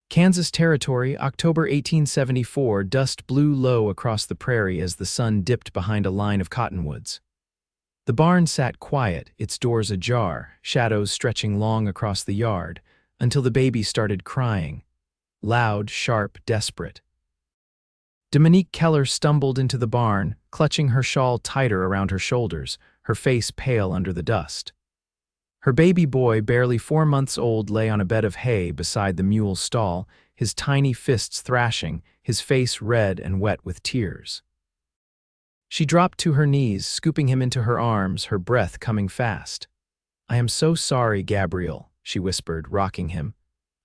Kansas Territory, October 1874. Dust blew low across the prairie as the sun dipped behind a line of cottonwoods. The barn sat quiet, its doors ajar, shadows stretching long across the yard, until the baby started crying. Loud, sharp, desperate. Dominique Keller stumbled into the barn, clutching her shawl tighter around her shoulders, her face pale under the dust. Her baby boy, barely 4 months old, lay on a bed of hay beside the mule's stall, his tiny fists thrashing, his face red and wet with tears. She dropped to her knees, scooping him into her arms, her breath coming fast. "I am so sorry, Gabriel," she whispered, rocking him.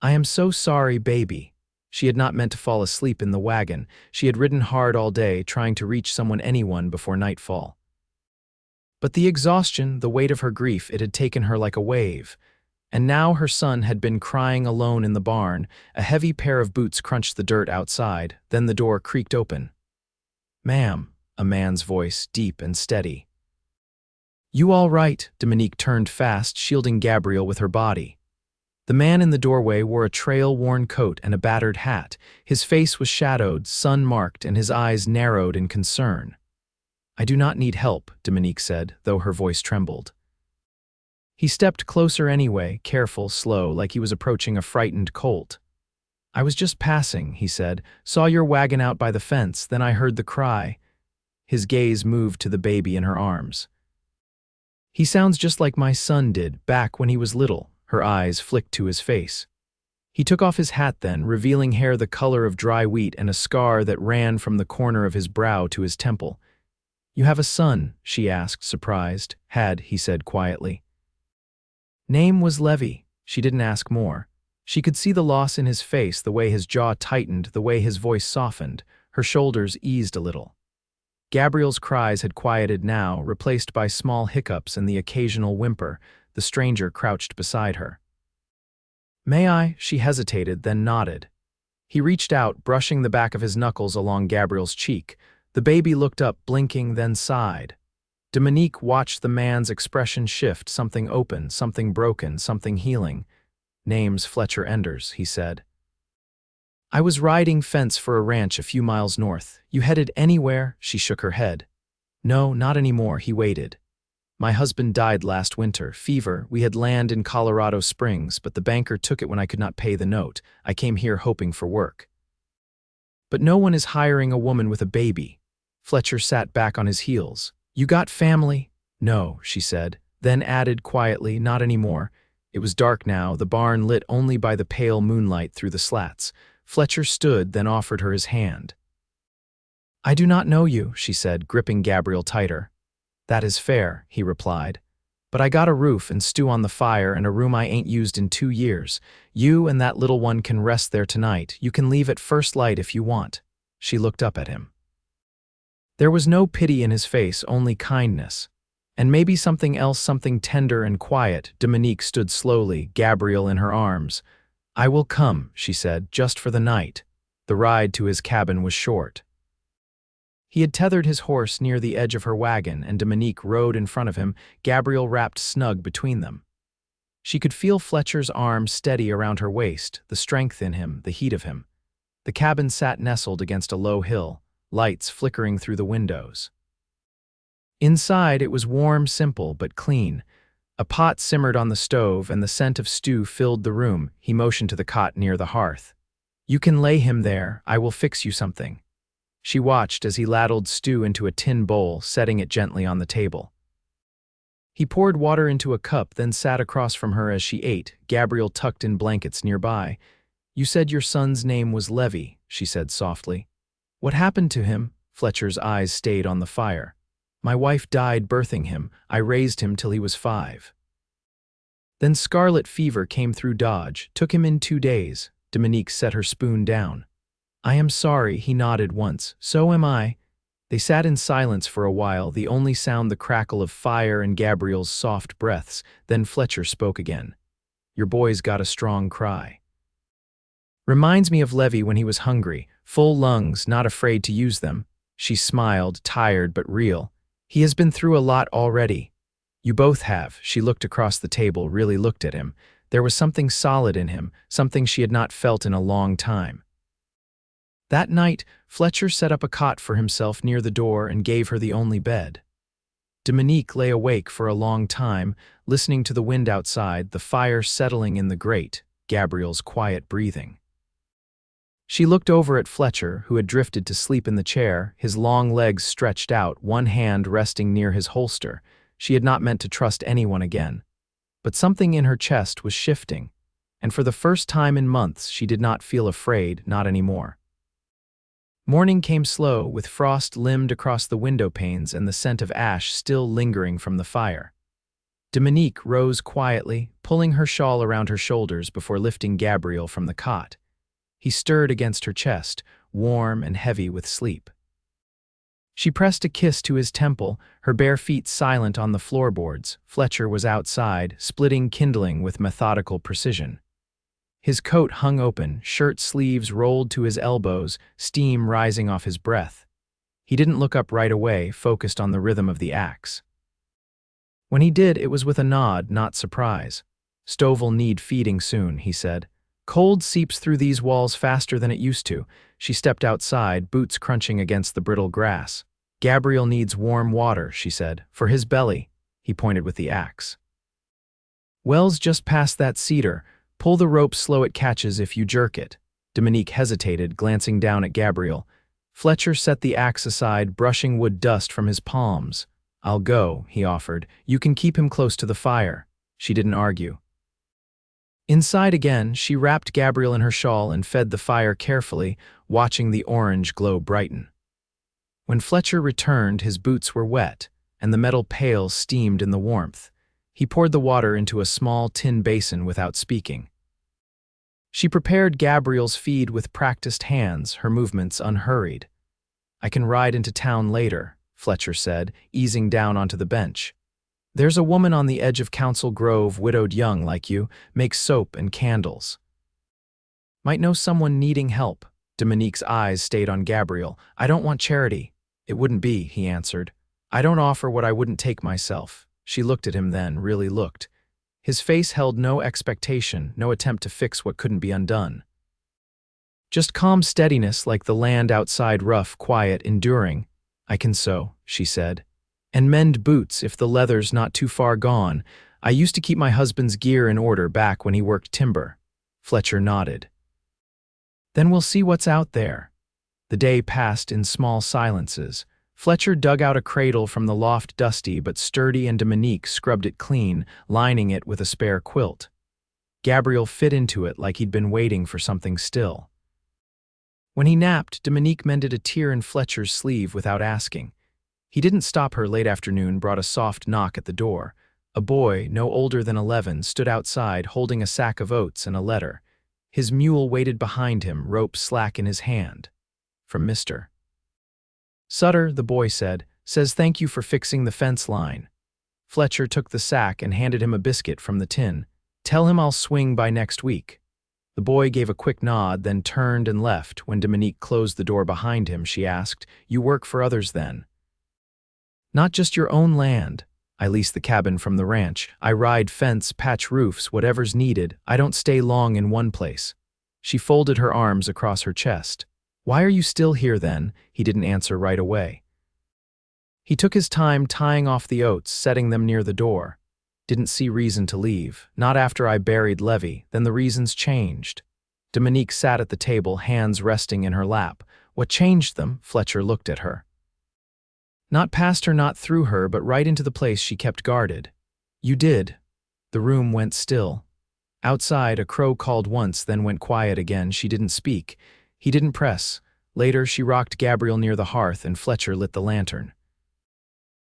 "I am so sorry, baby." She had not meant to fall asleep in the wagon. She had ridden hard all day, trying to reach anyone before nightfall. But the exhaustion, the weight of her grief, it had taken her like a wave. And now her son had been crying alone in the barn. A heavy pair of boots crunched the dirt outside, then the door creaked open. "Ma'am," a man's voice, deep and steady. "You all right?" Dominique turned fast, shielding Gabriel with her body. The man in the doorway wore a trail-worn coat and a battered hat. His face was shadowed, sun-marked, and his eyes narrowed in concern. "I do not need help," Dominique said, though her voice trembled. He stepped closer anyway, careful, slow, like he was approaching a frightened colt. "I was just passing," he said, "saw your wagon out by the fence, then I heard the cry." His gaze moved to the baby in her arms. "He sounds just like my son did, back when he was little." Her eyes flicked to his face. He took off his hat then, revealing hair the color of dry wheat and a scar that ran from the corner of his brow to his temple. "You have a son?" she asked, surprised. "Had," he said quietly. "Name was Levy." She didn't ask more. She could see the loss in his face, the way his jaw tightened, the way his voice softened. Her shoulders eased a little. Gabriel's cries had quieted now, replaced by small hiccups and the occasional whimper. The stranger crouched beside her. "May I?" She hesitated, then nodded. He reached out, brushing the back of his knuckles along Gabriel's cheek. The baby looked up, blinking, then sighed. Dominique watched the man's expression shift, something open, something broken, something healing. "Name's Fletcher Enders," he said. "I was riding fence for a ranch a few miles north. You headed anywhere?" She shook her head. "No, not anymore." He waited. "My husband died last winter, fever. We had land in Colorado Springs, but the banker took it when I could not pay the note. I came here hoping for work." "But no one is hiring a woman with a baby." Fletcher sat back on his heels. "You got family?" "No," she said, then added quietly, "Not anymore." It was dark now, the barn lit only by the pale moonlight through the slats. Fletcher stood, then offered her his hand. "I do not know you," she said, gripping Gabriel tighter. "That is fair," he replied. "But I got a roof and stew on the fire and a room I ain't used in 2 years. You and that little one can rest there tonight. You can leave at first light if you want." She looked up at him. There was no pity in his face, only kindness. And maybe something else, something tender and quiet. Dominique stood slowly, Gabriel in her arms. "I will come," she said, "just for the night." The ride to his cabin was short. He had tethered his horse near the edge of her wagon, and Dominique rode in front of him, Gabriel wrapped snug between them. She could feel Fletcher's arm steady around her waist, the strength in him, the heat of him. The cabin sat nestled against a low hill, lights flickering through the windows. Inside, it was warm, simple, but clean. A pot simmered on the stove, and the scent of stew filled the room. He motioned to the cot near the hearth. "You can lay him there. I will fix you something." She watched as he ladled stew into a tin bowl, setting it gently on the table. He poured water into a cup, then sat across from her as she ate, Gabriel tucked in blankets nearby. "You said your son's name was Levy," she said softly. "What happened to him?" Fletcher's eyes stayed on the fire. "My wife died birthing him. I raised him till he was 5. Then scarlet fever came through Dodge, took him in 2 days." Dominique set her spoon down. "I am sorry," he nodded once. "So am I." They sat in silence for a while, the only sound the crackle of fire and Gabriel's soft breaths. Then Fletcher spoke again. "Your boy's got a strong cry. Reminds me of Levy when he was hungry, full lungs, not afraid to use them." She smiled, tired but real. "He has been through a lot already." "You both have." She looked across the table, really looked at him. There was something solid in him, something she had not felt in a long time. That night, Fletcher set up a cot for himself near the door and gave her the only bed. Dominique lay awake for a long time, listening to the wind outside, the fire settling in the grate, Gabriel's quiet breathing. She looked over at Fletcher, who had drifted to sleep in the chair, his long legs stretched out, one hand resting near his holster. She had not meant to trust anyone again. But something in her chest was shifting, and for the first time in months she did not feel afraid, not anymore. Morning came slow, with frost limned across the window panes and the scent of ash still lingering from the fire. Dominique rose quietly, pulling her shawl around her shoulders before lifting Gabriel from the cot. He stirred against her chest, warm and heavy with sleep. She pressed a kiss to his temple, her bare feet silent on the floorboards. Fletcher was outside, splitting kindling with methodical precision. His coat hung open, shirt sleeves rolled to his elbows, steam rising off his breath. He didn't look up right away, focused on the rhythm of the axe. When he did, it was with a nod, not surprise. "Stove'll need feeding soon," he said. "Cold seeps through these walls faster than it used to." She stepped outside, boots crunching against the brittle grass. "Gabriel needs warm water," she said. "For his belly." He pointed with the axe. "Well's just past that cedar. Pull the rope slow, it catches if you jerk it." Dominique hesitated, glancing down at Gabriel. Fletcher set the axe aside, brushing wood dust from his palms. "I'll go," he offered. "You can keep him close to the fire." She didn't argue. Inside again, she wrapped Gabriel in her shawl and fed the fire carefully, watching the orange glow brighten. When Fletcher returned, his boots were wet, and the metal pail steamed in the warmth. He poured the water into a small tin basin without speaking. She prepared Gabriel's feed with practiced hands, her movements unhurried. "I can ride into town later," Fletcher said, easing down onto the bench. "There's a woman on the edge of Council Grove, widowed young like you, makes soap and candles. Might know someone needing help." Dominique's eyes stayed on Gabriel. "I don't want charity." "It wouldn't be," he answered. "I don't offer what I wouldn't take myself." She looked at him then, really looked. His face held no expectation, no attempt to fix what couldn't be undone. Just calm steadiness, like the land outside, rough, quiet, enduring. "I can sew," she said. "And mend boots if the leather's not too far gone. I used to keep my husband's gear in order back when he worked timber." Fletcher nodded. "Then we'll see what's out there." The day passed in small silences. Fletcher dug out a cradle from the loft, dusty but sturdy, and Dominique scrubbed it clean, lining it with a spare quilt. Gabriel fit into it like he'd been waiting for something still. When he napped, Dominique mended a tear in Fletcher's sleeve without asking. He didn't stop her. Late afternoon brought a soft knock at the door. A boy, no older than 11, stood outside holding a sack of oats and a letter. His mule waited behind him, rope slack in his hand. "From Mr. Sutter," the boy said. "Says thank you for fixing the fence line." Fletcher took the sack and handed him a biscuit from the tin. "Tell him I'll swing by next week." The boy gave a quick nod, then turned and left. When Dominique closed the door behind him, she asked, "You work for others then?" "Not just your own land. I lease the cabin from the ranch. I ride fence, patch roofs, whatever's needed. I don't stay long in one place." She folded her arms across her chest. "Why are you still here then?" He didn't answer right away. He took his time tying off the oats, setting them near the door. "Didn't see reason to leave. Not after I buried Levy. Then the reasons changed." Dominique sat at the table, hands resting in her lap. "What changed them?" Fletcher looked at her. "Not past her, not through her, but right into the place she kept guarded." "You did." The room went still. Outside, a crow called once, then went quiet again. She didn't speak. He didn't press. Later, she rocked Gabriel near the hearth, and Fletcher lit the lantern.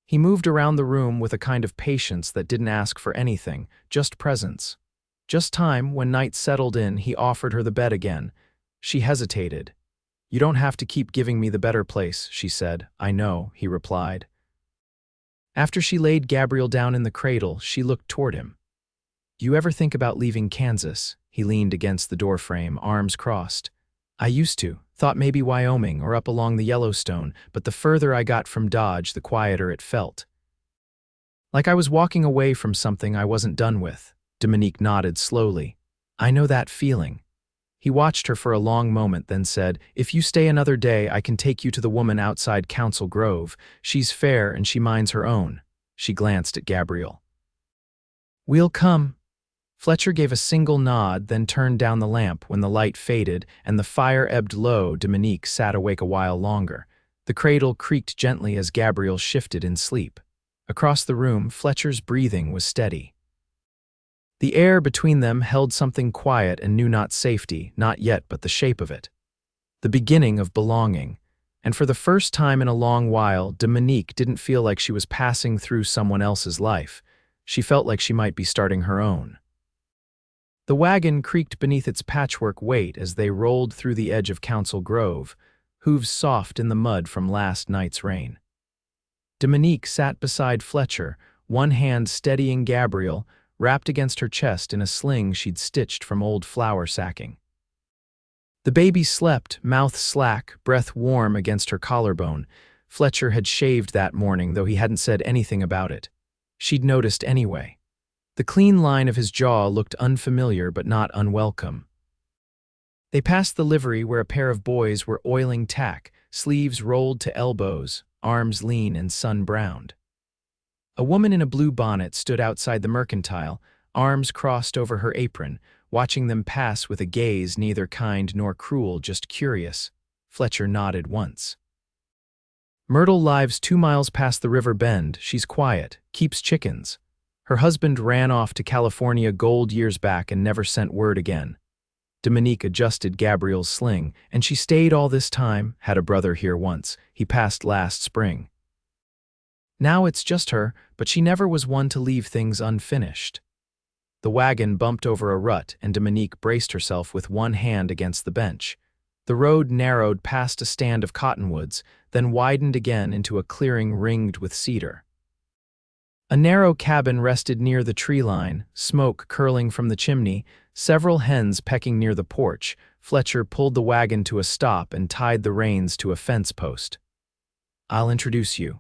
He moved around the room with a kind of patience that didn't ask for anything, just presence. Just time. When night settled in, he offered her the bed again. She hesitated. "You don't have to keep giving me the better place," she said. "I know," he replied. After she laid Gabriel down in the cradle, she looked toward him. "Do you ever think about leaving Kansas?" He leaned against the doorframe, arms crossed. "I used to. Thought maybe Wyoming or up along the Yellowstone, but the further I got from Dodge, the quieter it felt. Like I was walking away from something I wasn't done with." Dominique nodded slowly. I know that feeling. He watched her for a long moment, then said, If you stay another day, I can take you to the woman outside Council Grove. She's fair and she minds her own. She glanced at Gabriel. We'll come. Fletcher gave a single nod, then turned down the lamp. When the light faded and the fire ebbed low, Dominique sat awake a while longer. The cradle creaked gently as Gabriel shifted in sleep. Across the room, Fletcher's breathing was steady. The air between them held something quiet and knew not safety, not yet but the shape of it. The beginning of belonging. And for the first time in a long while, Dominique didn't feel like she was passing through someone else's life. She felt like she might be starting her own. The wagon creaked beneath its patchwork weight as they rolled through the edge of Council Grove, hooves soft in the mud from last night's rain. Dominique sat beside Fletcher, one hand steadying Gabriel, wrapped against her chest in a sling she'd stitched from old flour sacking. The baby slept, mouth slack, breath warm against her collarbone. Fletcher had shaved that morning, though he hadn't said anything about it. She'd noticed anyway. The clean line of his jaw looked unfamiliar but not unwelcome. They passed the livery where a pair of boys were oiling tack, sleeves rolled to elbows, arms lean and sun-browned. A woman in a blue bonnet stood outside the mercantile, arms crossed over her apron, watching them pass with a gaze neither kind nor cruel, just curious. Fletcher nodded once. Myrtle lives 2 miles past the river bend. She's quiet, keeps chickens. Her husband ran off to California gold years back and never sent word again. Dominique adjusted Gabriel's sling, and she stayed all this time, had a brother here once. He passed last spring. Now it's just her, but she never was one to leave things unfinished. The wagon bumped over a rut, and Dominique braced herself with one hand against the bench. The road narrowed past a stand of cottonwoods, then widened again into a clearing ringed with cedar. A narrow cabin rested near the tree line, smoke curling from the chimney, several hens pecking near the porch. Fletcher pulled the wagon to a stop and tied the reins to a fence post. I'll introduce you.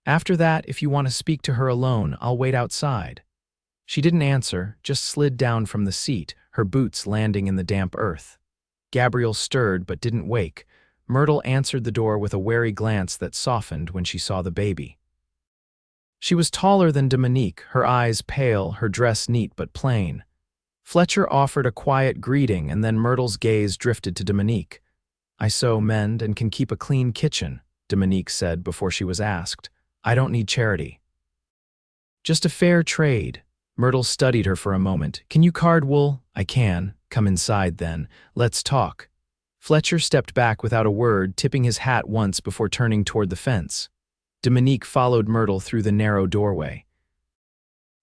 After that, if you want to speak to her alone, I'll wait outside. She didn't answer, just slid down from the seat, her boots landing in the damp earth. Gabriel stirred but didn't wake. Myrtle answered the door with a wary glance that softened when she saw the baby. She was taller than Dominique, her eyes pale, her dress neat but plain. Fletcher offered a quiet greeting, and then Myrtle's gaze drifted to Dominique. I sew, mend, and can keep a clean kitchen, Dominique said before she was asked. I don't need charity. Just a fair trade. Myrtle studied her for a moment. Can you card wool? I can. Come inside then. Let's talk. Fletcher stepped back without a word, tipping his hat once before turning toward the fence. Dominique followed Myrtle through the narrow doorway.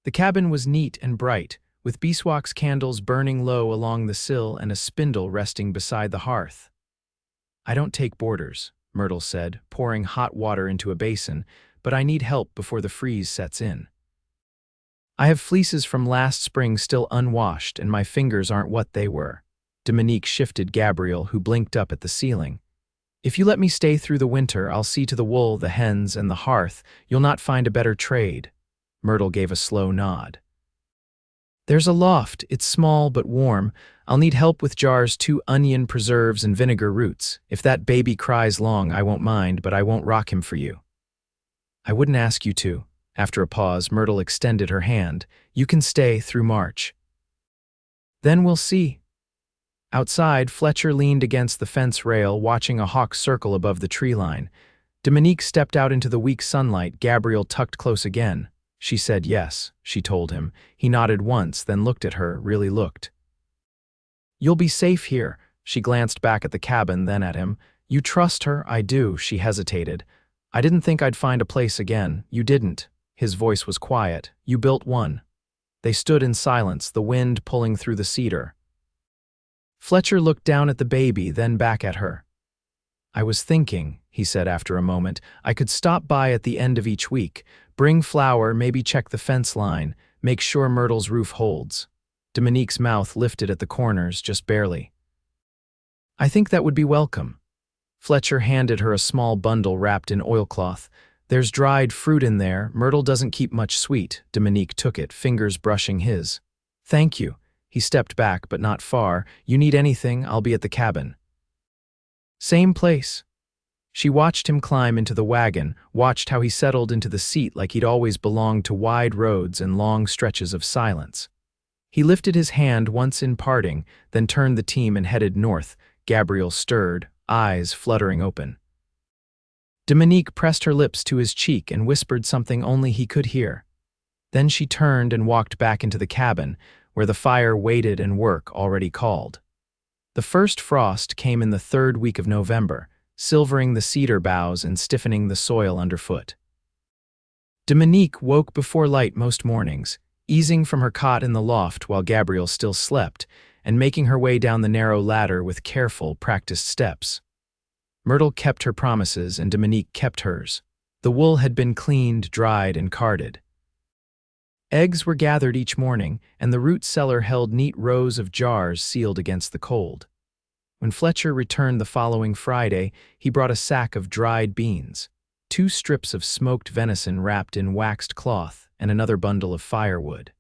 The cabin was neat and bright, with beeswax candles burning low along the sill and a spindle resting beside the hearth. I don't take boarders, Myrtle said, pouring hot water into a basin, but I need help before the freeze sets in. I have fleeces from last spring still unwashed, and my fingers aren't what they were. Dominique shifted Gabriel, who blinked up at the ceiling. If you let me stay through the winter, I'll see to the wool, the hens, and the hearth. You'll not find a better trade. Myrtle gave a slow nod. There's a loft. It's small but warm. I'll need help with jars, 2 onion preserves and vinegar roots. If that baby cries long, I won't mind, but I won't rock him for you. I wouldn't ask you to. After a pause, Myrtle extended her hand. You can stay through March. Then we'll see. Outside, Fletcher leaned against the fence rail, watching a hawk circle above the tree line. Dominique stepped out into the weak sunlight. Gabriel tucked close again. She said yes, she told him. He nodded once, then looked at her, really looked. You'll be safe here. She glanced back at the cabin, then at him. You trust her? I do, she hesitated. I didn't think I'd find a place again. You didn't. His voice was quiet. You built one. They stood in silence, the wind pulling through the cedar. Fletcher looked down at the baby, then back at her. I was thinking, he said after a moment, I could stop by at the end of each week, bring flour, maybe check the fence line, make sure Myrtle's roof holds. Dominique's mouth lifted at the corners, just barely. I think that would be welcome. Fletcher handed her a small bundle wrapped in oilcloth. There's dried fruit in there. Myrtle doesn't keep much sweet. Dominique took it, fingers brushing his. Thank you. He stepped back, but not far. You need anything, I'll be at the cabin. Same place. She watched him climb into the wagon, watched how he settled into the seat like he'd always belonged to wide roads and long stretches of silence. He lifted his hand once in parting, then turned the team and headed north. Gabriel stirred, eyes fluttering open. Dominique pressed her lips to his cheek and whispered something only he could hear. Then she turned and walked back into the cabin, where the fire waited and work already called. The first frost came in the third week of November, silvering the cedar boughs and stiffening the soil underfoot. Dominique woke before light most mornings, easing from her cot in the loft while Gabriel still slept, and making her way down the narrow ladder with careful, practiced steps. Myrtle kept her promises and Dominique kept hers. The wool had been cleaned, dried, and carded. Eggs were gathered each morning, and the root cellar held neat rows of jars sealed against the cold. When Fletcher returned the following Friday, he brought a sack of dried beans, 2 strips of smoked venison wrapped in waxed cloth, and another bundle of firewood.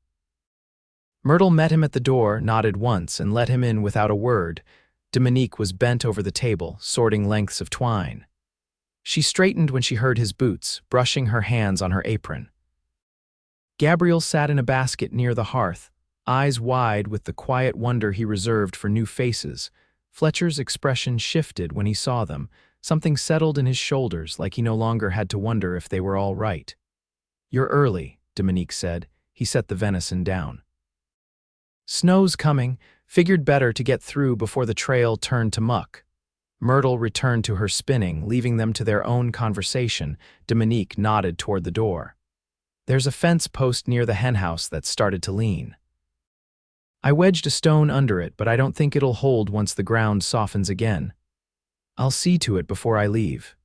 Myrtle met him at the door, nodded once, and let him in without a word. Dominique was bent over the table, sorting lengths of twine. She straightened when she heard his boots, brushing her hands on her apron. Gabriel sat in a basket near the hearth, eyes wide with the quiet wonder he reserved for new faces. Fletcher's expression shifted when he saw them. Something settled in his shoulders, like he no longer had to wonder if they were all right. "You're early," Dominique said. He set the venison down. "Snow's coming. Figured better to get through before the trail turned to muck." Myrtle returned to her spinning, leaving them to their own conversation. Dominique nodded toward the door. "There's a fence post near the henhouse that's started to lean. I wedged a stone under it, but I don't think it'll hold once the ground softens again. I'll see to it before I leave."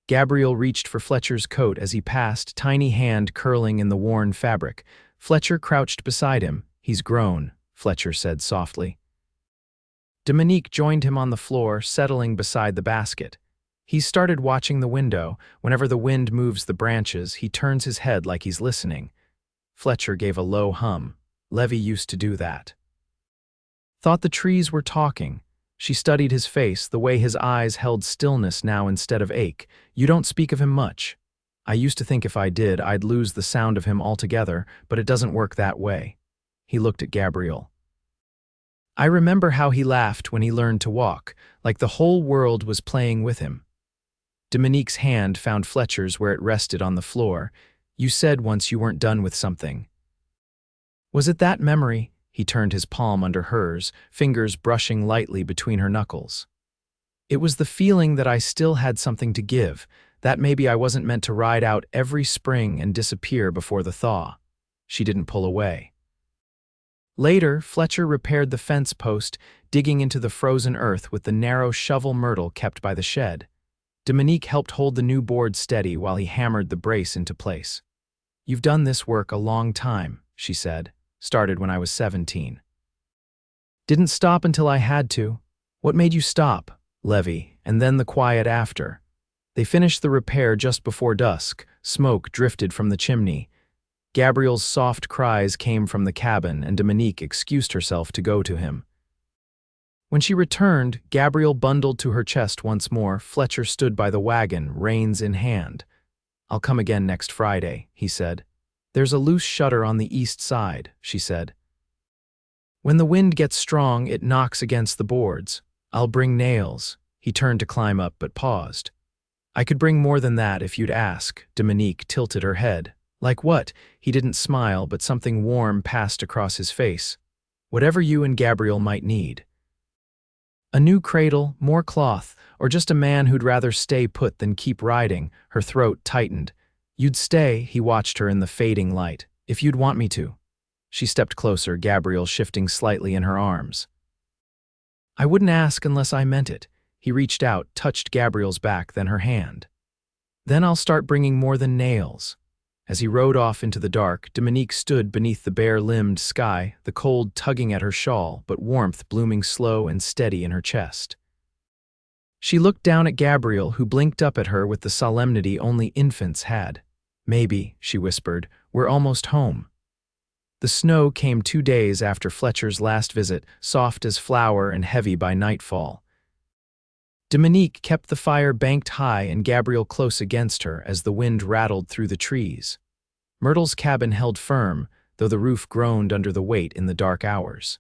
Gabriel reached for Fletcher's coat as he passed, tiny hand curling in the worn fabric. Fletcher crouched beside him. "He's grown," Fletcher said softly. Dominique joined him on the floor, settling beside the basket. He started watching the window. Whenever the wind moves the branches, he turns his head like he's listening. Fletcher gave a low hum. Levy used to do that. Thought the trees were talking. She studied his face, the way his eyes held stillness now instead of ache. "You don't speak of him much. I used to think if I did, I'd lose the sound of him altogether, but it doesn't work that way." He looked at Gabriel. "I remember how he laughed when he learned to walk, like the whole world was playing with him." Dominique's hand found Fletcher's where it rested on the floor. "You said once you weren't done with something. Was it that memory?" He turned his palm under hers, fingers brushing lightly between her knuckles. "It was the feeling that I still had something to give, that maybe I wasn't meant to ride out every spring and disappear before the thaw." She didn't pull away. Later, Fletcher repaired the fence post, digging into the frozen earth with the narrow shovel Myrtle kept by the shed. Dominique helped hold the new board steady while he hammered the brace into place. "You've done this work a long time," she said. "Started when I was 17. Didn't stop until I had to." "What made you stop?" "Levy, and then the quiet after." They finished the repair just before dusk. Smoke drifted from the chimney. Gabriel's soft cries came from the cabin, and Dominique excused herself to go to him. When she returned, Gabriel bundled to her chest once more. Fletcher stood by the wagon, reins in hand. "I'll come again next Friday," he said. "There's a loose shutter on the east side," she said. "When the wind gets strong, it knocks against the boards. I'll bring nails." He turned to climb up, but paused. "I could bring more than that if you'd ask." Dominique tilted her head. "Like what?" He didn't smile, but something warm passed across his face. "Whatever you and Gabriel might need. A new cradle, more cloth, or just a man who'd rather stay put than keep riding." Her throat tightened. "You'd stay," he watched her in the fading light, "if you'd want me to." She stepped closer, Gabriel shifting slightly in her arms. "I wouldn't ask unless I meant it." He reached out, touched Gabriel's back, then her hand. "Then I'll start bringing more than nails." As he rode off into the dark, Dominique stood beneath the bare-limbed sky, the cold tugging at her shawl, but warmth blooming slow and steady in her chest. She looked down at Gabriel, who blinked up at her with the solemnity only infants had. "Maybe," she whispered, "we're almost home." The snow came 2 days after Fletcher's last visit, soft as flour and heavy by nightfall. Dominique kept the fire banked high and Gabriel close against her as the wind rattled through the trees. Myrtle's cabin held firm, though the roof groaned under the weight in the dark hours.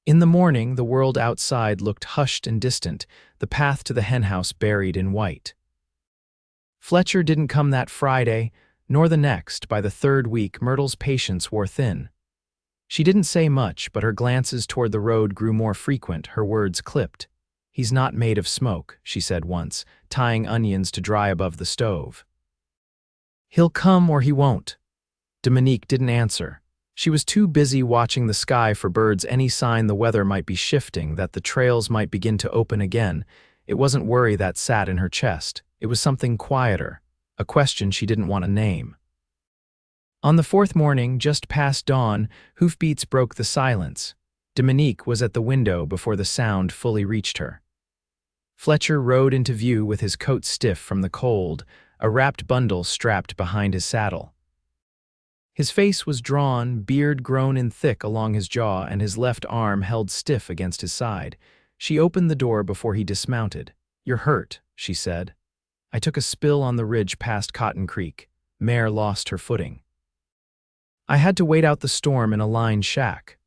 In the morning, the world outside looked hushed and distant, the path to the henhouse buried in white. Fletcher didn't come that Friday, nor the next. By the third week, Myrtle's patience wore thin. She didn't say much, but her glances toward the road grew more frequent, her words clipped. "He's not made of smoke," she said once, tying onions to dry above the stove. "He'll come or he won't." Dominique didn't answer. She was too busy watching the sky for birds, any sign the weather might be shifting, that the trails might begin to open again. It wasn't worry that sat in her chest. It was something quieter, a question she didn't want to name. On the fourth morning, just past dawn, hoofbeats broke the silence. Dominique was at the window before the sound fully reached her. Fletcher rode into view with his coat stiff from the cold, a wrapped bundle strapped behind his saddle. His face was drawn, beard grown in thick along his jaw, and his left arm held stiff against his side. She opened the door before he dismounted. "You're hurt," she said. "I took a spill on the ridge past Cotton Creek. Mare lost her footing. I had to wait out the storm in a lined shack."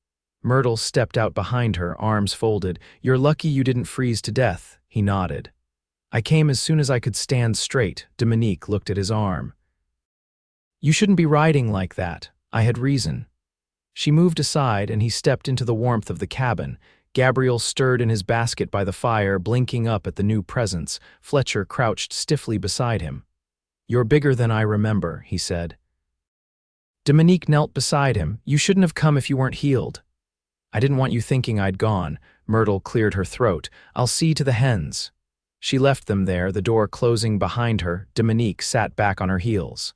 Myrtle stepped out behind her, arms folded. "You're lucky you didn't freeze to death," he nodded. "I came as soon as I could stand straight." Dominique looked at his arm. "You shouldn't be riding like that. I had reason." She moved aside and he stepped into the warmth of the cabin. Gabriel stirred in his basket by the fire, blinking up at the new presence. Fletcher crouched stiffly beside him. "You're bigger than I remember," he said. Dominique knelt beside him. "You shouldn't have come if you weren't healed." "I didn't want you thinking I'd gone." Myrtle cleared her throat. "I'll see to the hens." She left them there, the door closing behind her. Dominique sat back on her heels.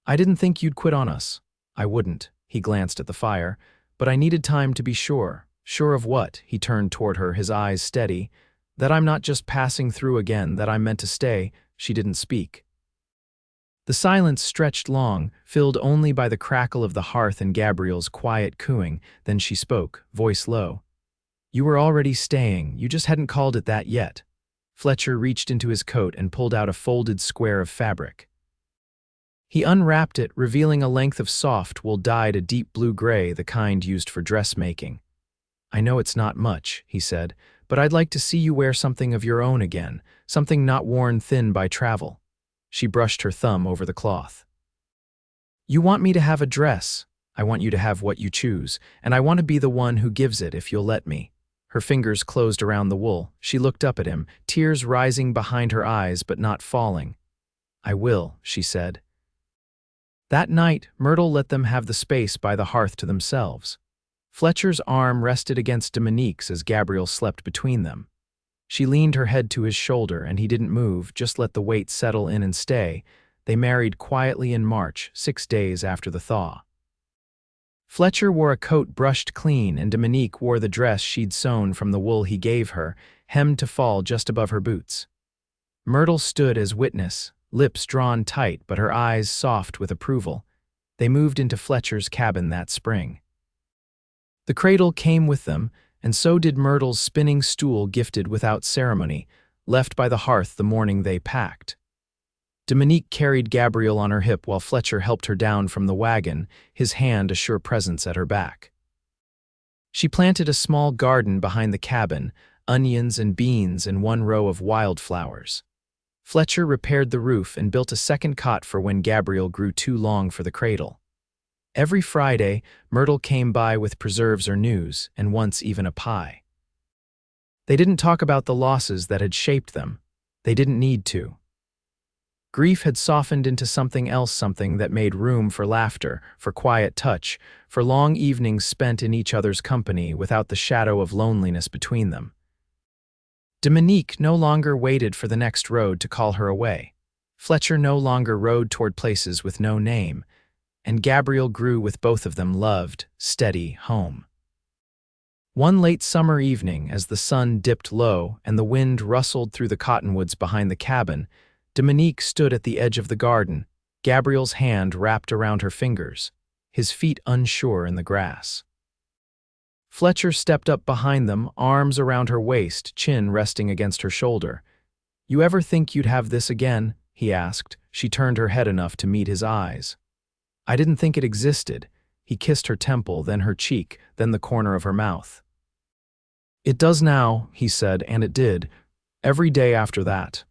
"I didn't think you'd quit on us." "I wouldn't." He glanced at the fire. "But I needed time to be sure." "Sure of what?" He turned toward her, his eyes steady. "That I'm not just passing through again, that I'm meant to stay." She didn't speak. The silence stretched long, filled only by the crackle of the hearth and Gabriel's quiet cooing. Then she spoke, voice low. "You were already staying, you just hadn't called it that yet." Fletcher reached into his coat and pulled out a folded square of fabric. He unwrapped it, revealing a length of soft wool dyed a deep blue-gray, the kind used for dressmaking. "I know it's not much," he said, "but I'd like to see you wear something of your own again, something not worn thin by travel." She brushed her thumb over the cloth. "You want me to have a dress. I want you to have what you choose, and I want to be the one who gives it if you'll let me." Her fingers closed around the wool. She looked up at him, tears rising behind her eyes but not falling. "I will," she said. That night, Myrtle let them have the space by the hearth to themselves. Fletcher's arm rested against Dominique's as Gabriel slept between them. She leaned her head to his shoulder and he didn't move, just let the weight settle in and stay. They married quietly in March, 6 days after the thaw. Fletcher wore a coat brushed clean and Dominique wore the dress she'd sewn from the wool he gave her, hemmed to fall just above her boots. Myrtle stood as witness, lips drawn tight but her eyes soft with approval. They moved into Fletcher's cabin that spring. The cradle came with them, and so did Myrtle's spinning stool gifted without ceremony, left by the hearth the morning they packed. Dominique carried Gabriel on her hip while Fletcher helped her down from the wagon, his hand a sure presence at her back. She planted a small garden behind the cabin, onions and beans and one row of wildflowers. Fletcher repaired the roof and built a second cot for when Gabriel grew too long for the cradle. Every Friday, Myrtle came by with preserves or news, and once even a pie. They didn't talk about the losses that had shaped them. They didn't need to. Grief had softened into something else, something that made room for laughter, for quiet touch, for long evenings spent in each other's company without the shadow of loneliness between them. Dominique no longer waited for the next road to call her away. Fletcher no longer rode toward places with no name, and Gabriel grew with both of them loved, steady home. One late summer evening, as the sun dipped low and the wind rustled through the cottonwoods behind the cabin, Dominique stood at the edge of the garden, Gabriel's hand wrapped around her fingers, his feet unsure in the grass. Fletcher stepped up behind them, arms around her waist, chin resting against her shoulder. "You ever think you'd have this again?" he asked. She turned her head enough to meet his eyes. "I didn't think it existed." He kissed her temple, then her cheek, then the corner of her mouth. "It does now," he said, and it did. Every day after that.